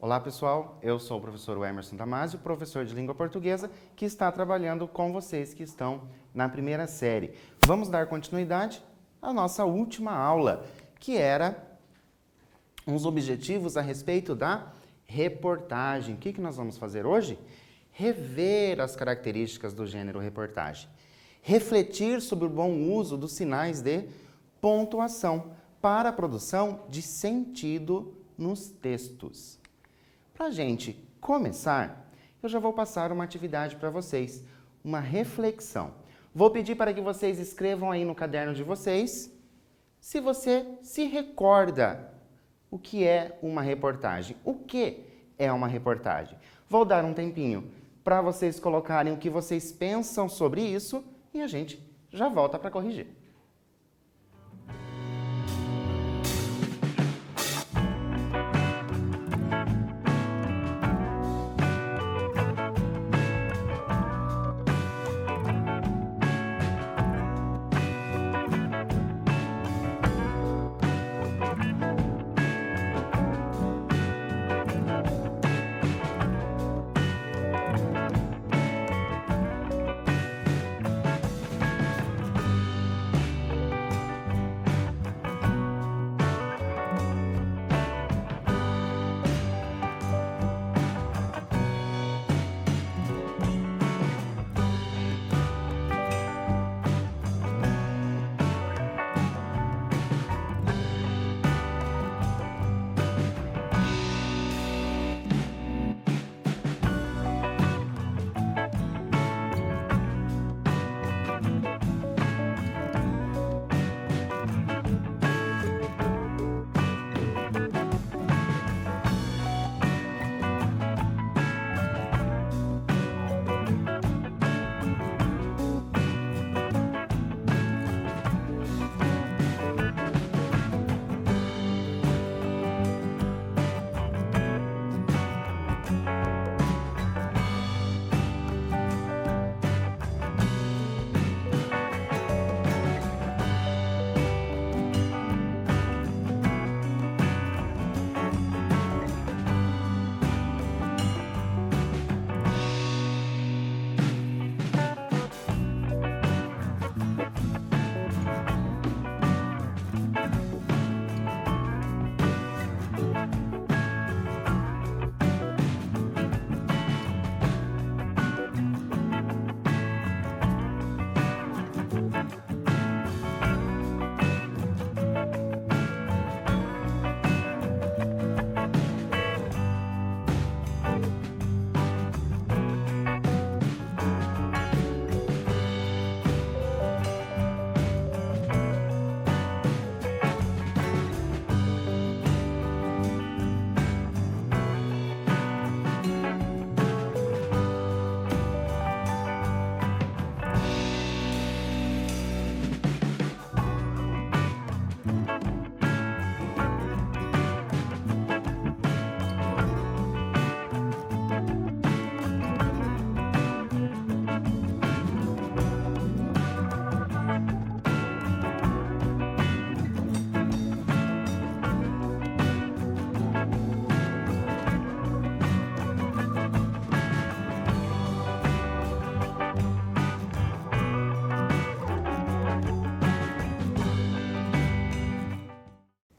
Olá pessoal, eu sou o professor Emerson Damasio, professor de língua portuguesa, que está trabalhando com vocês que estão na primeira série. Vamos dar continuidade à nossa última aula, que era uns objetivos a respeito da reportagem. O que nós vamos fazer hoje? Rever as características do gênero reportagem. Refletir sobre o bom uso dos sinais de pontuação para a produção de sentido nos textos. Para a gente começar, eu já vou passar uma atividade para vocês, uma reflexão. Vou pedir para que vocês escrevam aí no caderno de vocês se você se recorda o que é uma reportagem. O que é uma reportagem? Vou dar um tempinho para vocês colocarem o que vocês pensam sobre isso e a gente já volta para corrigir.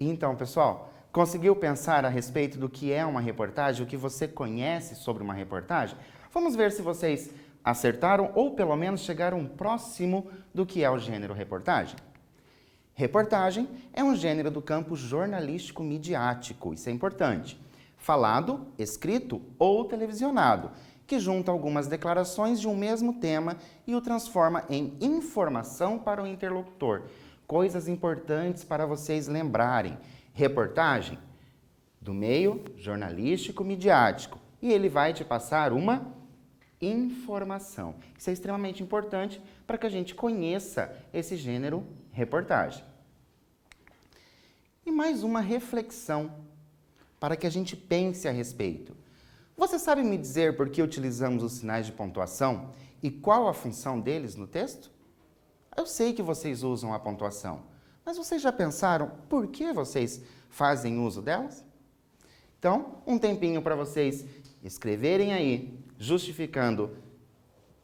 Então, pessoal, conseguiu pensar a respeito do que é uma reportagem, o que você conhece sobre uma reportagem? Vamos ver se vocês acertaram ou pelo menos chegaram próximo do que é o gênero reportagem. Reportagem é um gênero do campo jornalístico midiático, isso é importante. Falado, escrito ou televisionado, que junta algumas declarações de um mesmo tema e o transforma em informação para o interlocutor. Coisas importantes para vocês lembrarem. Reportagem do meio jornalístico midiático. E ele vai te passar uma informação. Isso é extremamente importante para que a gente conheça esse gênero reportagem. E mais uma reflexão para que a gente pense a respeito. Você sabe me dizer por que utilizamos os sinais de pontuação e qual a função deles no texto? Eu sei que vocês usam a pontuação, mas vocês já pensaram por que vocês fazem uso delas? Então, um tempinho para vocês escreverem aí, justificando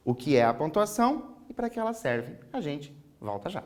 o que é a pontuação e para que ela serve. A gente volta já.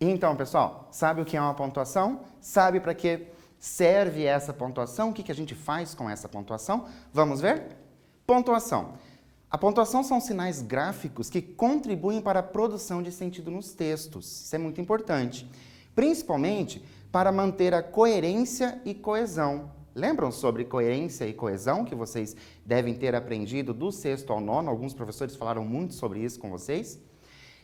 Então, pessoal, sabe o que é uma pontuação? Sabe para que serve essa pontuação? O que a gente faz com essa pontuação? Vamos ver? Pontuação. A pontuação são sinais gráficos que contribuem para a produção de sentido nos textos. Isso é muito importante. Principalmente para manter a coerência e coesão. Lembram sobre coerência e coesão que vocês devem ter aprendido do sexto ao nono? Alguns professores falaram muito sobre isso com vocês.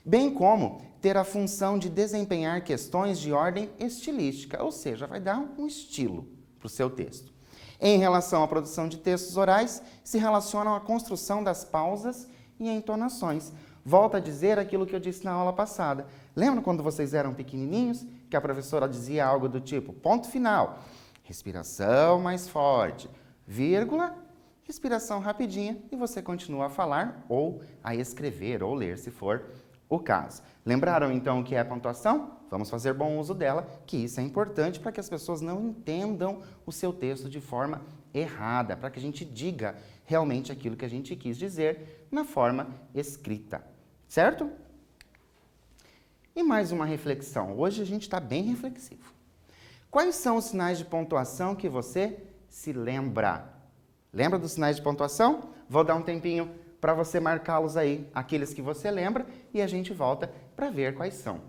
Bem como ter a função de desempenhar questões de ordem estilística, ou seja, vai dar um estilo para o seu texto. Em relação à produção de textos orais, se relacionam à construção das pausas e entonações. Volto a dizer aquilo que eu disse na aula passada. Lembra quando vocês eram pequenininhos, que a professora dizia algo do tipo, ponto final, respiração mais forte, vírgula, respiração rapidinha, e você continua a falar ou a escrever ou ler, se for o caso. Lembraram então o que é a pontuação? Vamos fazer bom uso dela, que isso é importante para que as pessoas não entendam o seu texto de forma errada, para que a gente diga realmente aquilo que a gente quis dizer na forma escrita, certo? E mais uma reflexão. Hoje a gente está bem reflexivo. Quais são os sinais de pontuação que você se lembra? Lembra dos sinais de pontuação? Vou dar um tempinho para você marcá-los aí, aqueles que você lembra, e a gente volta para ver quais são.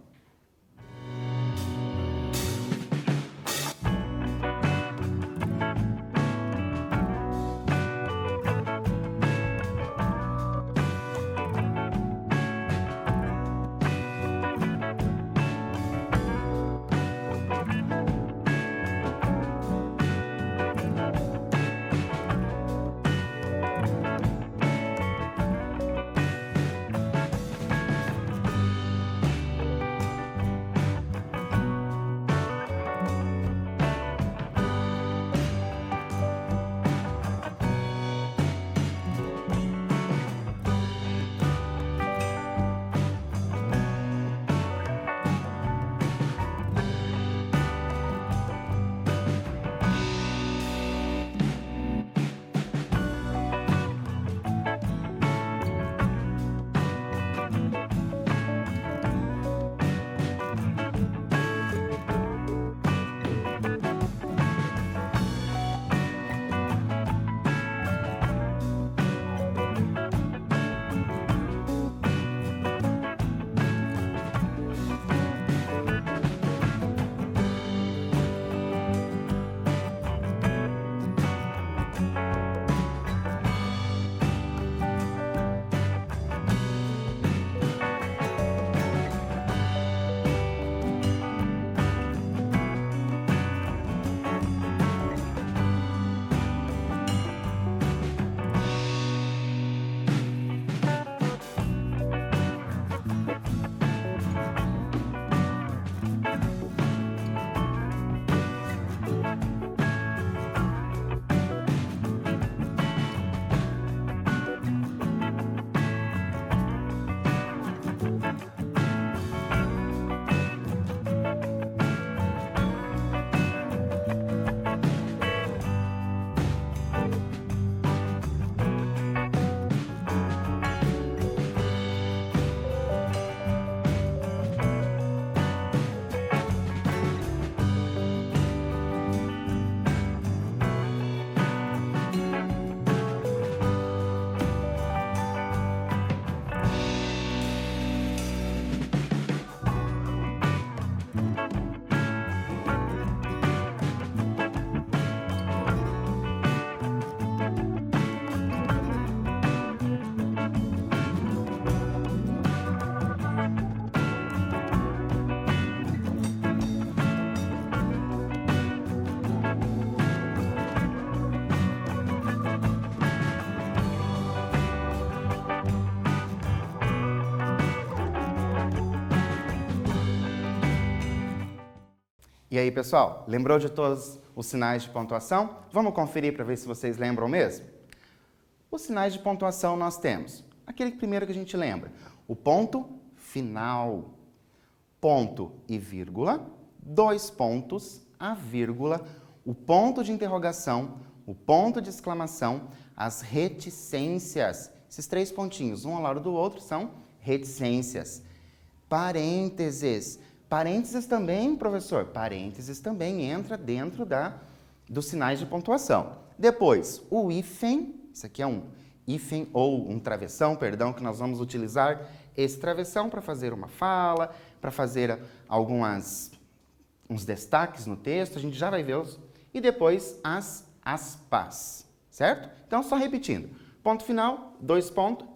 E aí, pessoal, lembrou de todos os sinais de pontuação? Vamos conferir para ver se vocês lembram mesmo? Os sinais de pontuação nós temos aquele primeiro que a gente lembra, o ponto final, ponto e vírgula, 2 pontos, a vírgula, o ponto de interrogação, o ponto de exclamação, as reticências. Esses 3 pontinhos, um ao lado do outro, são reticências. Parênteses. Parênteses também, professor, parênteses também entra dentro dos sinais de pontuação. Depois, o hífen, isso aqui é um hífen ou um travessão, perdão, que nós vamos utilizar esse travessão para fazer uma fala, para fazer uns destaques no texto, a gente já vai vê-los. E depois as aspas, certo? Então, só repetindo. Ponto final, 2 pontos,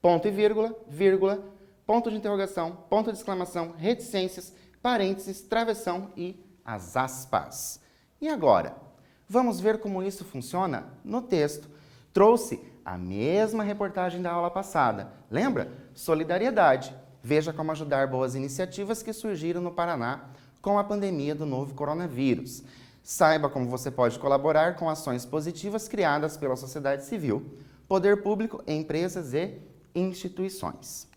ponto e vírgula, vírgula, ponto de interrogação, ponto de exclamação, reticências, parênteses, travessão e as aspas. E agora, vamos ver como isso funciona no texto. Trouxe a mesma reportagem da aula passada. Lembra? Solidariedade. Veja como ajudar boas iniciativas que surgiram no Paraná com a pandemia do novo coronavírus. Saiba como você pode colaborar com ações positivas criadas pela sociedade civil, poder público, empresas e instituições.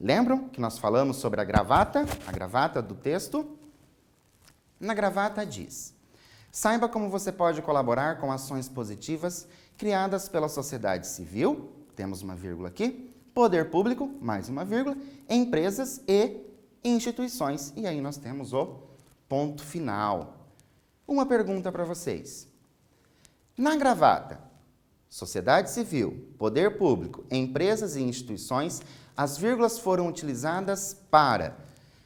Lembram que nós falamos sobre a gravata do texto? Na gravata diz: saiba como você pode colaborar com ações positivas criadas pela sociedade civil, temos uma vírgula aqui, poder público, mais uma vírgula, empresas e instituições. E aí nós temos o ponto final. Uma pergunta para vocês. Na gravata, sociedade civil, poder público, empresas e instituições, as vírgulas foram utilizadas para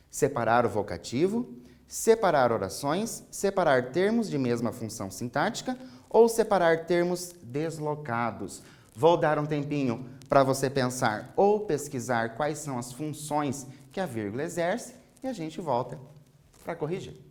separar o vocativo, separar orações, separar termos de mesma função sintática ou separar termos deslocados. Vou dar um tempinho para você pensar ou pesquisar quais são as funções que a vírgula exerce e a gente volta para corrigir.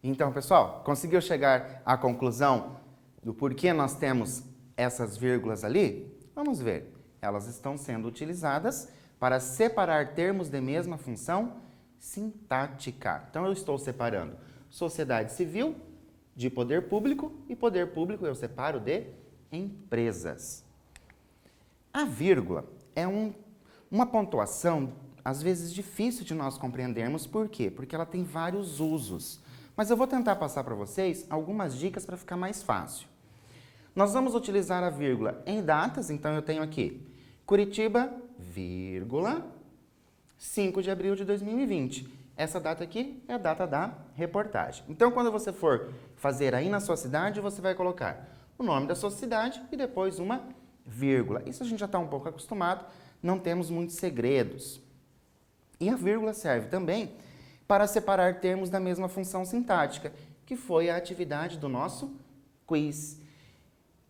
Então, pessoal, conseguiu chegar à conclusão do porquê nós temos essas vírgulas ali? Vamos ver. Elas estão sendo utilizadas para separar termos de mesma função sintática. Então, eu estou separando sociedade civil de poder público e poder público eu separo de empresas. A vírgula é uma pontuação, às vezes, difícil de nós compreendermos. Por quê? Porque ela tem vários usos. Mas eu vou tentar passar para vocês algumas dicas para ficar mais fácil. Nós vamos utilizar a vírgula em datas, então eu tenho aqui Curitiba, vírgula, 5 de abril de 2020. Essa data aqui é a data da reportagem. Então, quando você for fazer aí na sua cidade, você vai colocar o nome da sua cidade e depois uma vírgula. Isso a gente já está um pouco acostumado, não temos muitos segredos. E a vírgula serve também para separar termos da mesma função sintática, que foi a atividade do nosso quiz.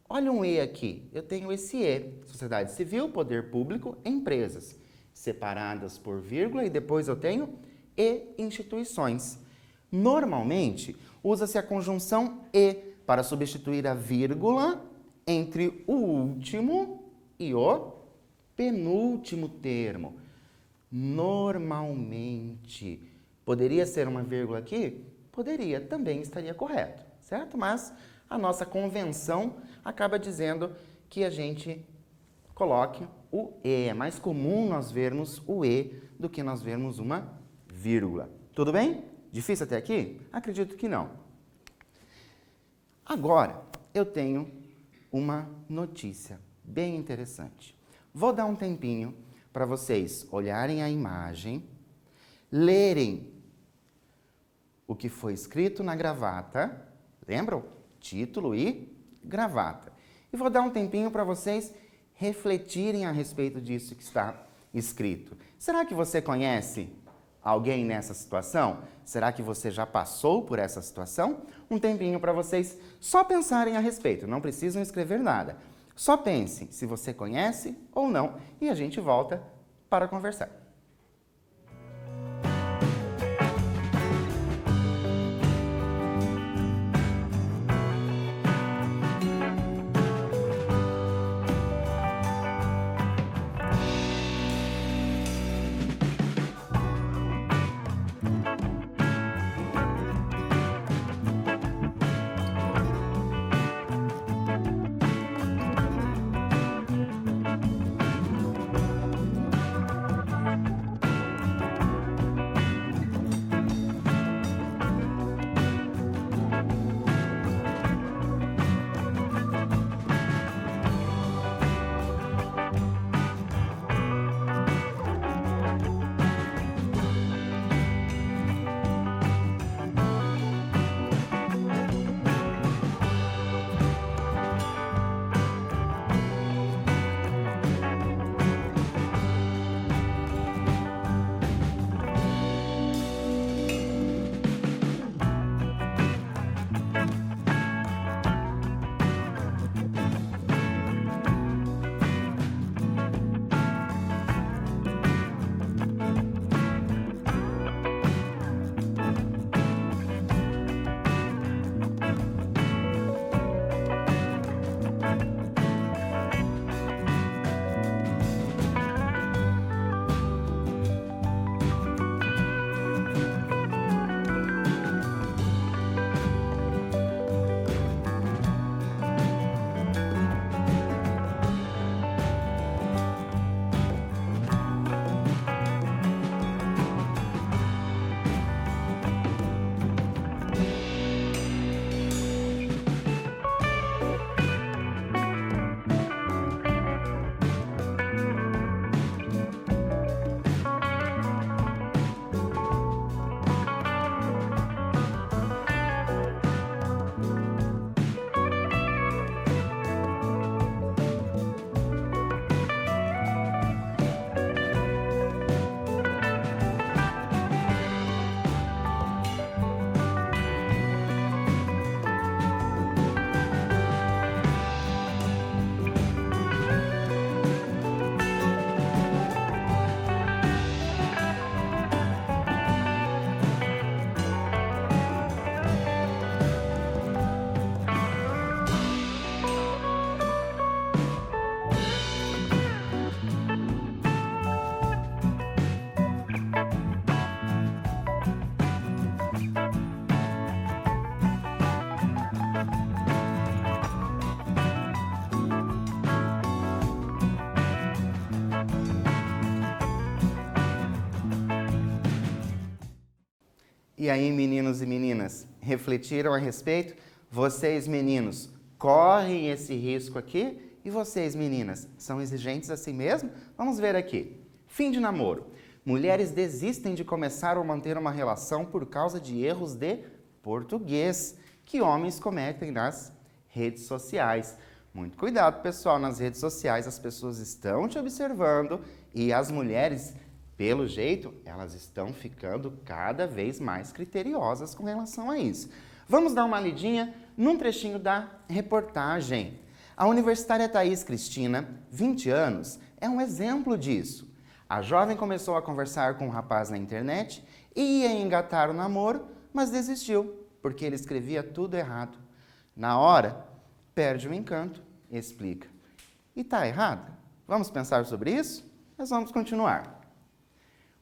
Olha um E aqui, eu tenho esse E, sociedade civil, poder público, empresas, separadas por vírgula e depois eu tenho E, instituições. Normalmente, usa-se a conjunção E para substituir a vírgula entre o último e o penúltimo termo. Normalmente. Poderia ser uma vírgula aqui? Poderia, também estaria correto, certo? Mas a nossa convenção acaba dizendo que a gente coloque o E. É mais comum nós vermos o E do que nós vermos uma vírgula. Tudo bem? Difícil até aqui? Acredito que não. Agora, eu tenho uma notícia bem interessante. Vou dar um tempinho para vocês olharem a imagem, lerem o que foi escrito na gravata, lembram? Título e gravata. E vou dar um tempinho para vocês refletirem a respeito disso que está escrito. Será que você conhece alguém nessa situação? Será que você já passou por essa situação? Um tempinho para vocês só pensarem a respeito, não precisam escrever nada. Só pense se você conhece ou não e a gente volta para conversar. E aí, meninos e meninas, refletiram a respeito? Vocês, meninos, correm esse risco aqui? E vocês, meninas, são exigentes assim mesmo? Vamos ver aqui. Fim de namoro. Mulheres desistem de começar ou manter uma relação por causa de erros de português que homens cometem nas redes sociais. Muito cuidado, pessoal, nas redes sociais as pessoas estão te observando e as mulheres, pelo jeito, elas estão ficando cada vez mais criteriosas com relação a isso. Vamos dar uma lidinha num trechinho da reportagem. A universitária Thaís Cristina, 20 anos, é um exemplo disso. A jovem começou a conversar com um rapaz na internet e ia engatar o namoro, mas desistiu, porque ele escrevia tudo errado. Na hora, perde o encanto, explica. E tá errado? Vamos pensar sobre isso? Nós vamos continuar.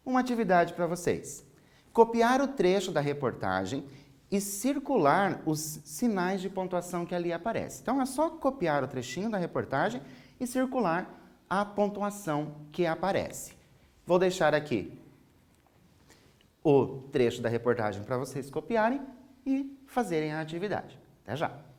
Uma atividade para vocês. Copiar o trecho da reportagem e circular os sinais de pontuação que ali aparecem. Então, é só copiar o trechinho da reportagem e circular a pontuação que aparece. Vou deixar aqui o trecho da reportagem para vocês copiarem e fazerem a atividade. Até já!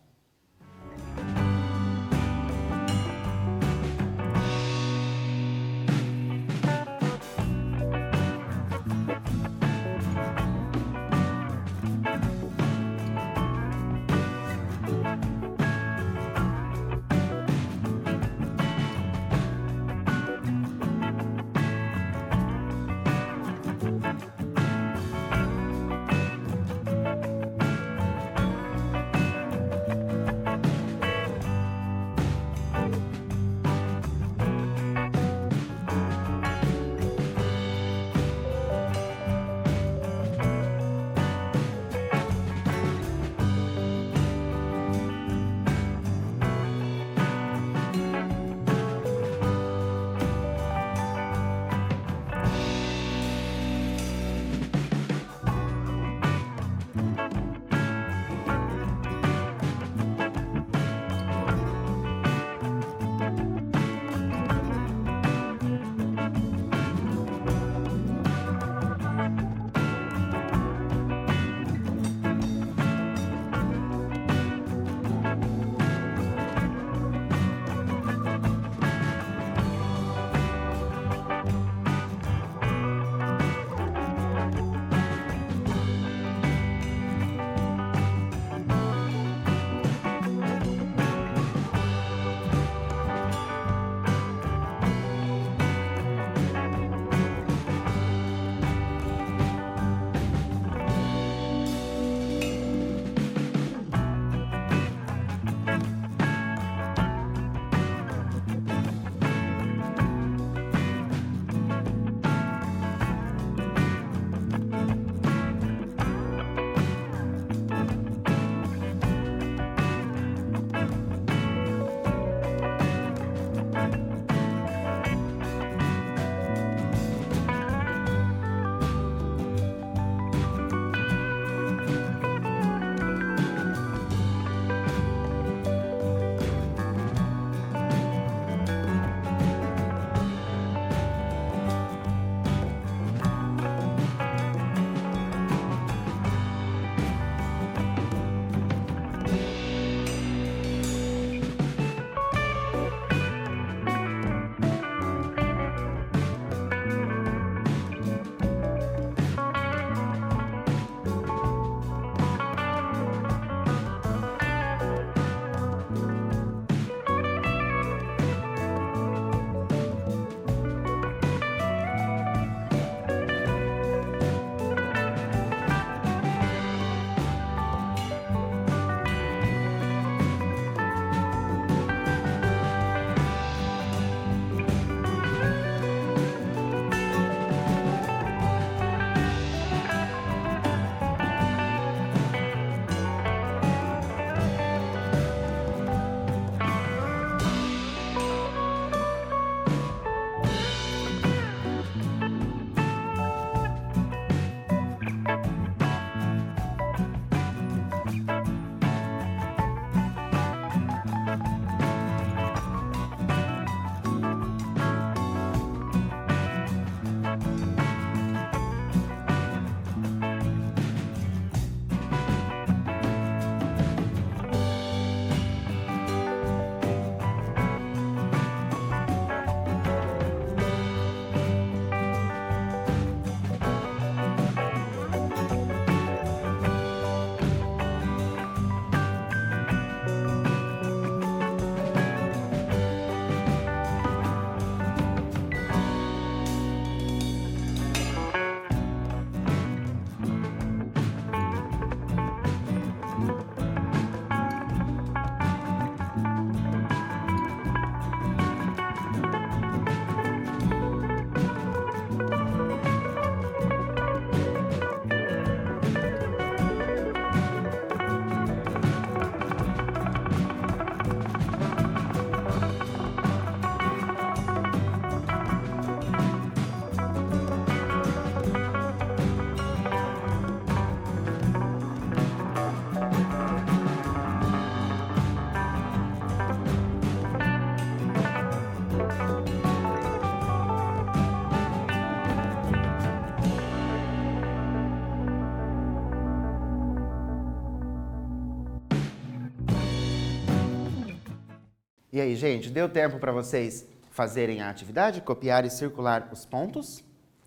E aí, gente, deu tempo para vocês fazerem a atividade, copiar e circular os pontos?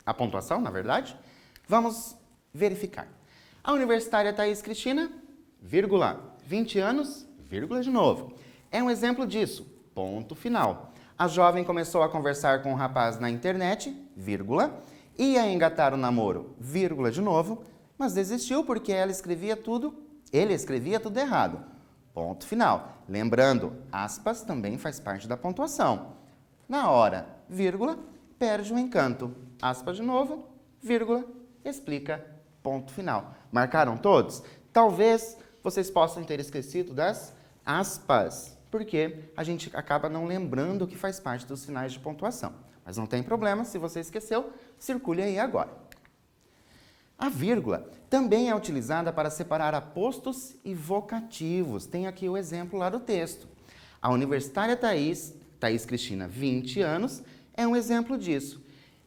A pontuação, na verdade? Vamos verificar. A universitária Thaís Cristina, vírgula, 20 anos, vírgula de novo. É um exemplo disso, ponto final. A jovem começou a conversar com o rapaz na internet, vírgula, ia engatar o namoro, vírgula de novo, mas desistiu porque ele escrevia tudo errado. Ponto final. Lembrando, aspas também faz parte da pontuação. Na hora, vírgula, perde o encanto. Aspas de novo, vírgula, explica, ponto final. Marcaram todos? Talvez vocês possam ter esquecido das aspas, porque a gente acaba não lembrando que faz parte dos finais de pontuação. Mas não tem problema, se você esqueceu, circule aí agora. A vírgula também é utilizada para separar apostos e vocativos. Tem aqui o exemplo lá do texto. A universitária Thaís Cristina, 20 anos, é um exemplo disso.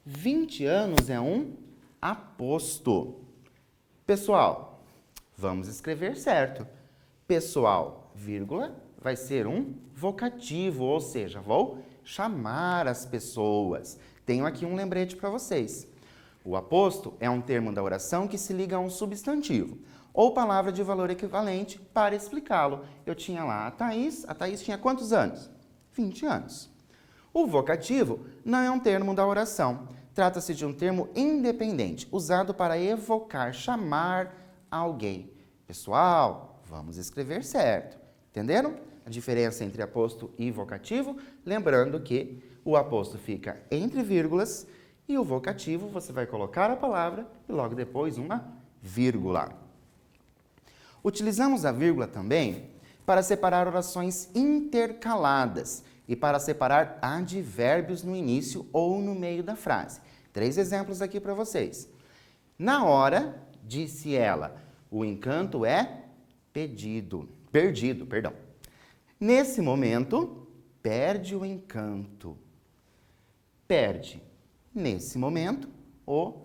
20 anos é um aposto. Pessoal, vamos escrever certo. Pessoal, vírgula, vai ser um vocativo, ou seja, vou chamar as pessoas. Tenho aqui um lembrete para vocês. O aposto é um termo da oração que se liga a um substantivo ou palavra de valor equivalente para explicá-lo. Eu tinha lá a Thaís tinha quantos anos? 20 anos. O vocativo não é um termo da oração. Trata-se de um termo independente, usado para evocar, chamar alguém. Pessoal, vamos escrever certo. Entenderam a diferença entre aposto e vocativo? Lembrando que o aposto fica entre vírgulas e o vocativo, você vai colocar a palavra e logo depois uma vírgula. Utilizamos a vírgula também para separar orações intercaladas e para separar advérbios no início ou no meio da frase. 3 exemplos aqui para vocês. Na hora, disse ela, o encanto é perdido. Nesse momento, perde o encanto. Perde. Nesse momento, o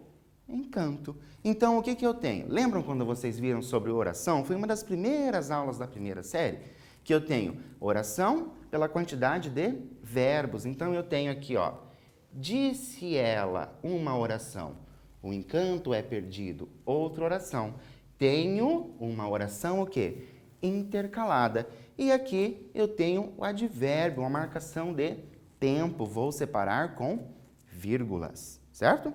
encanto. Então, o que eu tenho? Lembram quando vocês viram sobre oração? Foi uma das primeiras aulas da primeira série que eu tenho oração pela quantidade de verbos. Então, eu tenho aqui, ó, disse ela, uma oração. O encanto é perdido. Outra oração. Tenho uma oração o quê? Intercalada. E aqui eu tenho o advérbio, uma marcação de tempo. Vou separar com vírgulas, certo?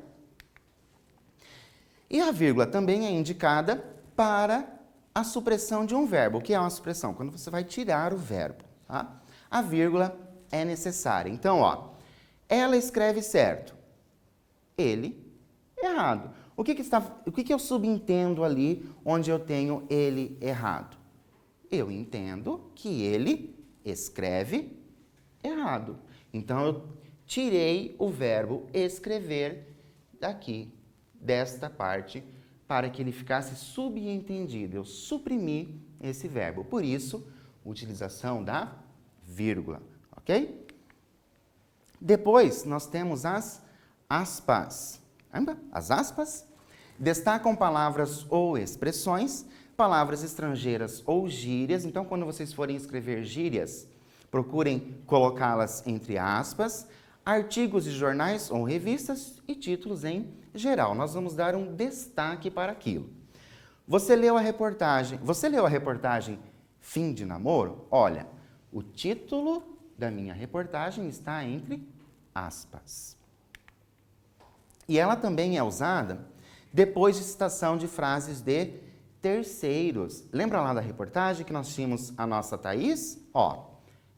E a vírgula também é indicada para a supressão de um verbo. O que é uma supressão? Quando você vai tirar o verbo, tá? A vírgula é necessária. Então, ó, ela escreve certo, ele errado. O que eu subentendo ali onde eu tenho ele errado? Eu entendo que ele escreve errado. Então, eu tirei o verbo escrever daqui, desta parte, para que ele ficasse subentendido. Eu suprimi esse verbo. Por isso, utilização da vírgula, ok? Depois, nós temos as aspas. As aspas destacam palavras ou expressões, palavras estrangeiras ou gírias. Então, quando vocês forem escrever gírias, procurem colocá-las entre aspas, artigos de jornais ou revistas e títulos em geral. Nós vamos dar um destaque para aquilo. Você leu a reportagem Fim de Namoro? Olha, o título da minha reportagem está entre aspas. E ela também é usada depois de citação de frases de terceiros. Lembra lá da reportagem que nós tínhamos a nossa Thaís? Ó,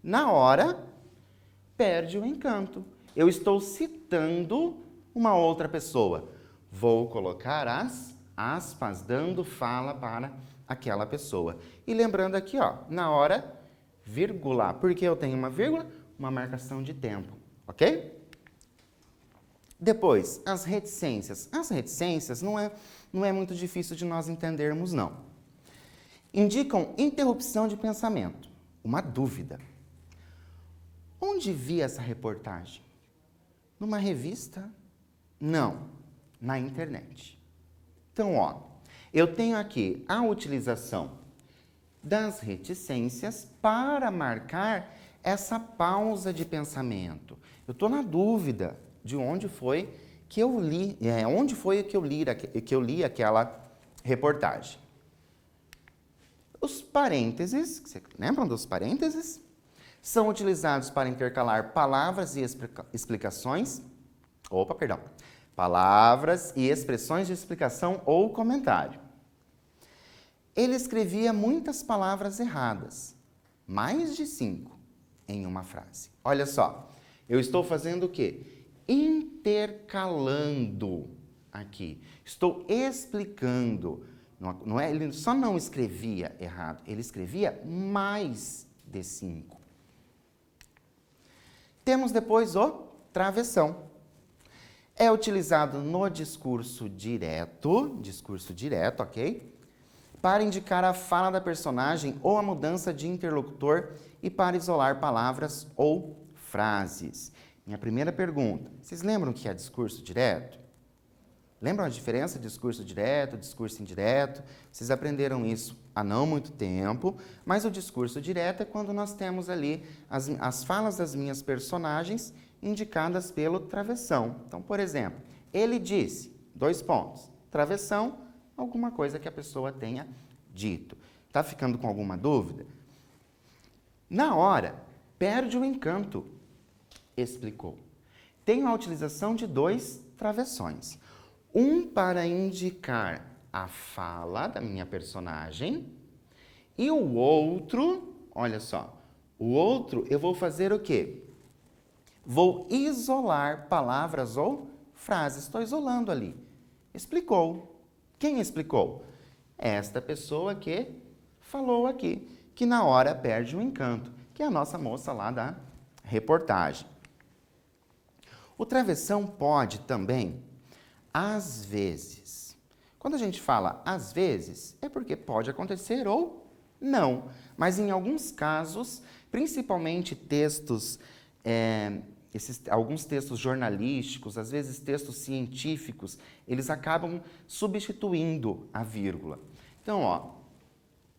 na hora, perde o encanto. Eu estou citando uma outra pessoa. Vou colocar as aspas, dando fala para aquela pessoa. E lembrando aqui, ó, na hora, vírgula. Porque eu tenho uma vírgula, uma marcação de tempo, ok? Depois, as reticências. As reticências não é muito difícil de nós entendermos, não. Indicam interrupção de pensamento, uma dúvida. Onde vi essa reportagem? Numa revista? Não, na internet. Então, ó, eu tenho aqui a utilização das reticências para marcar essa pausa de pensamento. Eu estou na dúvida de onde foi que eu li, onde foi que eu li aquela reportagem. Os parênteses, você lembram dos parênteses? São utilizados para intercalar palavras e explicações. Palavras e expressões de explicação ou comentário. Ele escrevia muitas palavras erradas, mais de 5, em uma frase. Olha só, eu estou fazendo o quê? Intercalando aqui. Estou explicando. Ele só não escrevia errado, ele escrevia mais de 5. Temos depois o travessão. É utilizado no discurso direto, ok? Para indicar a fala da personagem ou a mudança de interlocutor e para isolar palavras ou frases. Minha primeira pergunta, vocês lembram o que é discurso direto? Lembram a diferença de discurso direto, discurso indireto? Vocês aprenderam isso há não muito tempo, mas o discurso direto é quando nós temos ali as falas das minhas personagens indicadas pelo travessão. Então, por exemplo, ele disse, : travessão, alguma coisa que a pessoa tenha dito. Está ficando com alguma dúvida? Na hora, perde o encanto, explicou. Tenho a utilização de 2 travessões. Um para indicar a fala da minha personagem e o outro, olha só, o outro eu vou fazer o quê? Vou isolar palavras ou frases. Estou isolando ali. Explicou. Quem explicou? Esta pessoa que falou aqui, que na hora perde o encanto, que é a nossa moça lá da reportagem. O travessão pode também, às vezes. Quando a gente fala às vezes, é porque pode acontecer ou não. Mas em alguns casos, principalmente textos, alguns textos jornalísticos, às vezes textos científicos, eles acabam substituindo a vírgula. Então,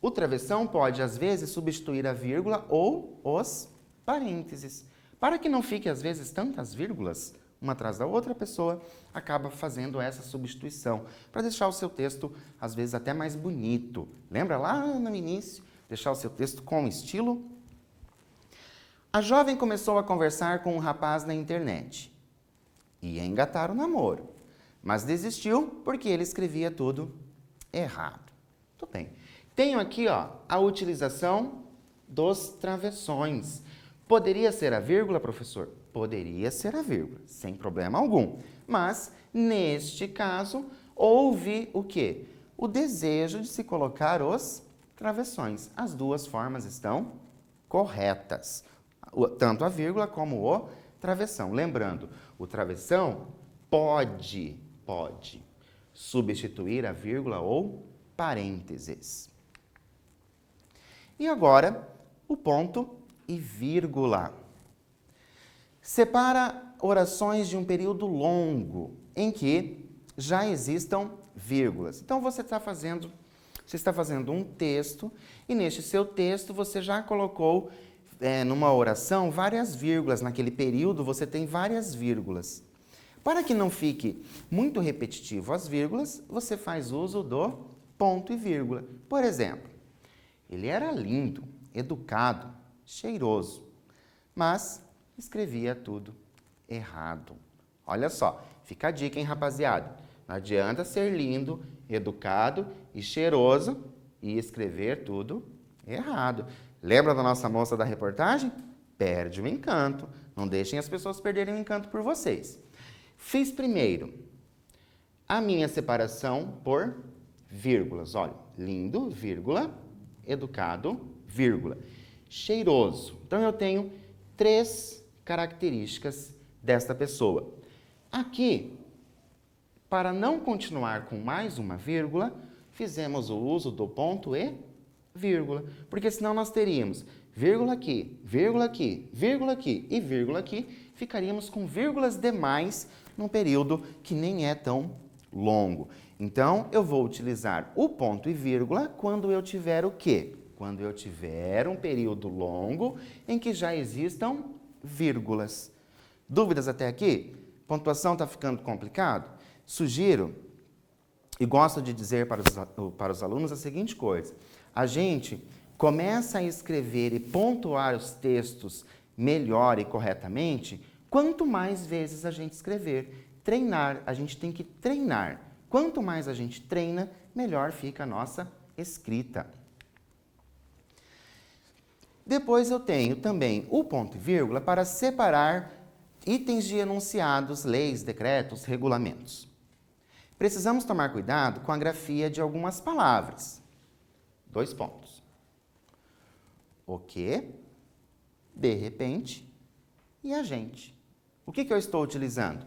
o travessão pode, às vezes, substituir a vírgula ou os parênteses. Para que não fique, às vezes, tantas vírgulas, uma atrás da outra, a pessoa acaba fazendo essa substituição, para deixar o seu texto, às vezes, até mais bonito. Lembra lá no início? Deixar o seu texto com estilo. A jovem começou a conversar com um rapaz na internet. Ia engatar o namoro, mas desistiu porque ele escrevia tudo errado. Tudo bem. Tenho aqui a utilização dos travessões. Poderia ser a vírgula, professor? Poderia ser a vírgula, sem problema algum. Mas, neste caso, houve o quê? O desejo de se colocar os travessões. As duas formas estão corretas. Tanto a vírgula como o travessão. Lembrando, o travessão pode substituir a vírgula ou parênteses. E agora, o ponto e vírgula. Separa orações de um período longo em que já existam vírgulas. Então, você está fazendo um texto e neste seu texto você já colocou numa oração várias vírgulas. Naquele período você tem várias vírgulas. Para que não fique muito repetitivo as vírgulas, você faz uso do ponto e vírgula. Por exemplo, ele era lindo, educado, cheiroso, mas escrevia tudo errado. Olha só, fica a dica, hein, rapaziada? Não adianta ser lindo, educado e cheiroso e escrever tudo errado. Lembra da nossa moça da reportagem? Perde o encanto. Não deixem as pessoas perderem o encanto por vocês. Fiz primeiro a minha separação por vírgulas. Olha, lindo, vírgula, educado, vírgula. Cheiroso. Então, eu tenho 3 características desta pessoa. Aqui, para não continuar com mais uma vírgula, fizemos o uso do ponto e vírgula. Porque senão nós teríamos vírgula aqui, vírgula aqui, vírgula aqui e vírgula aqui. Ficaríamos com vírgulas demais num período que nem é tão longo. Então, eu vou utilizar o ponto e vírgula quando eu tiver o quê? quando eu tiver um período longo em que já existam vírgulas. Dúvidas até aqui? Pontuação está ficando complicado? Sugiro e gosto de dizer para os alunos a seguinte coisa. A gente começa a escrever e pontuar os textos melhor e corretamente quanto mais vezes a gente escrever. Treinar, a gente tem que treinar. Quanto mais a gente treina, melhor fica a nossa escrita. Depois eu tenho também o ponto e vírgula para separar itens de enunciados, leis, decretos, regulamentos. Precisamos tomar cuidado com a grafia de algumas palavras. 2 pontos. O que, de repente e a gente. O que eu estou utilizando?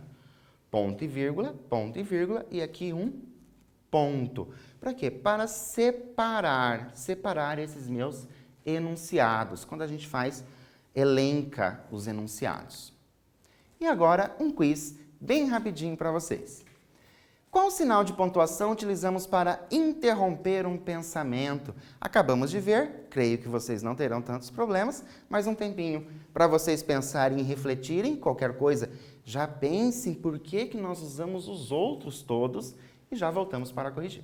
Ponto e vírgula e aqui um ponto. Para quê? Para separar esses meus enunciados, quando a gente elenca os enunciados. E agora um quiz bem rapidinho para vocês. Qual sinal de pontuação utilizamos para interromper um pensamento? Acabamos de ver, creio que vocês não terão tantos problemas, mas um tempinho para vocês pensarem e refletirem, qualquer coisa, já pensem por que nós usamos os outros todos e já voltamos para corrigir.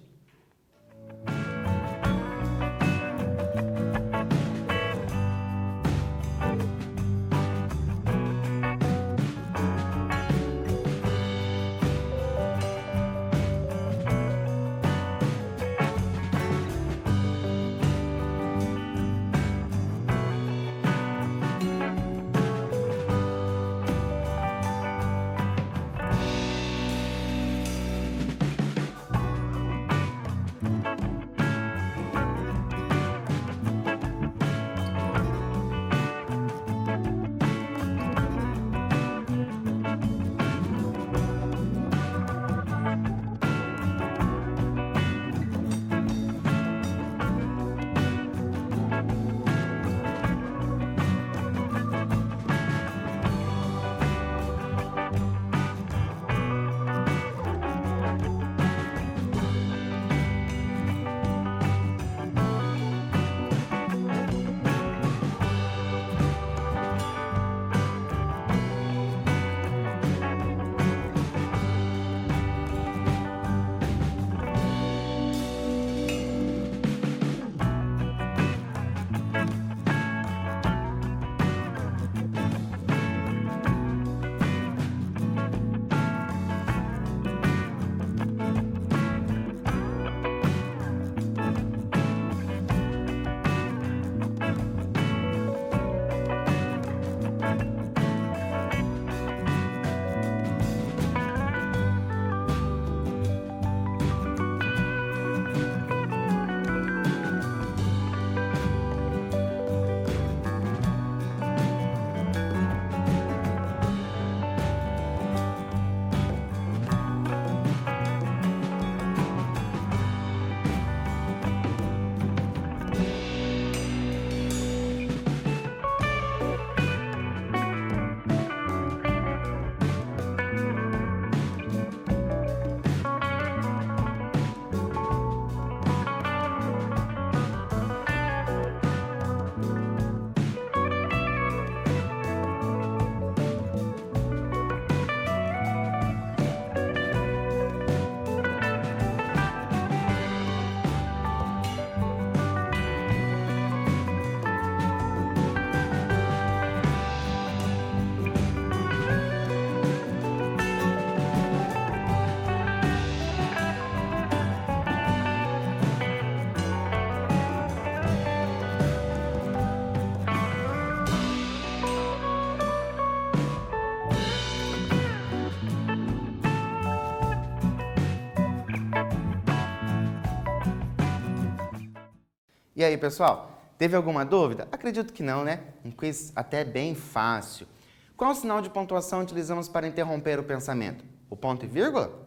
E aí, pessoal, teve alguma dúvida? Acredito que não, né? Um quiz até bem fácil. Qual sinal de pontuação utilizamos para interromper o pensamento? O ponto e vírgula?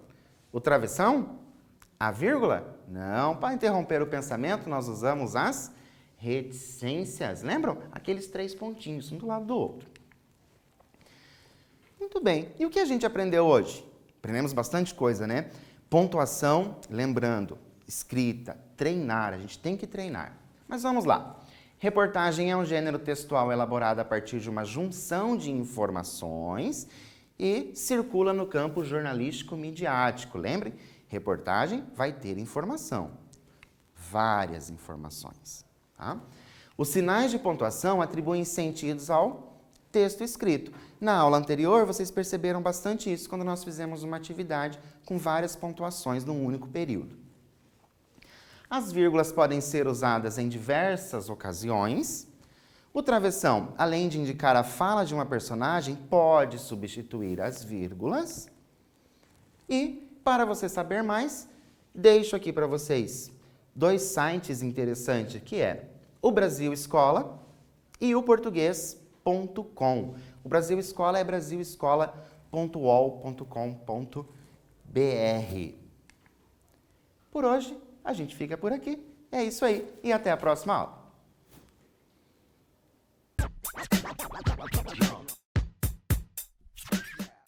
O travessão? A vírgula? Não, para interromper o pensamento nós usamos as reticências. Lembram? Aqueles 3 pontinhos, um do lado do outro. Muito bem. E o que a gente aprendeu hoje? Aprendemos bastante coisa, né? Pontuação, lembrando, escrita, treinar, a gente tem que treinar. Mas vamos lá. Reportagem é um gênero textual elaborado a partir de uma junção de informações e circula no campo jornalístico-midiático. Lembre, reportagem vai ter informação, várias informações. Tá? Os sinais de pontuação atribuem sentidos ao texto escrito. Na aula anterior, vocês perceberam bastante isso quando nós fizemos uma atividade com várias pontuações num único período. As vírgulas podem ser usadas em diversas ocasiões. O travessão, além de indicar a fala de uma personagem, pode substituir as vírgulas. E, para você saber mais, deixo aqui para vocês 2 sites interessantes, que é o Brasil Escola e o português.com. O Brasil Escola é brasilescola.uol.com.br. Por hoje, a gente fica por aqui. É isso aí e até a próxima aula.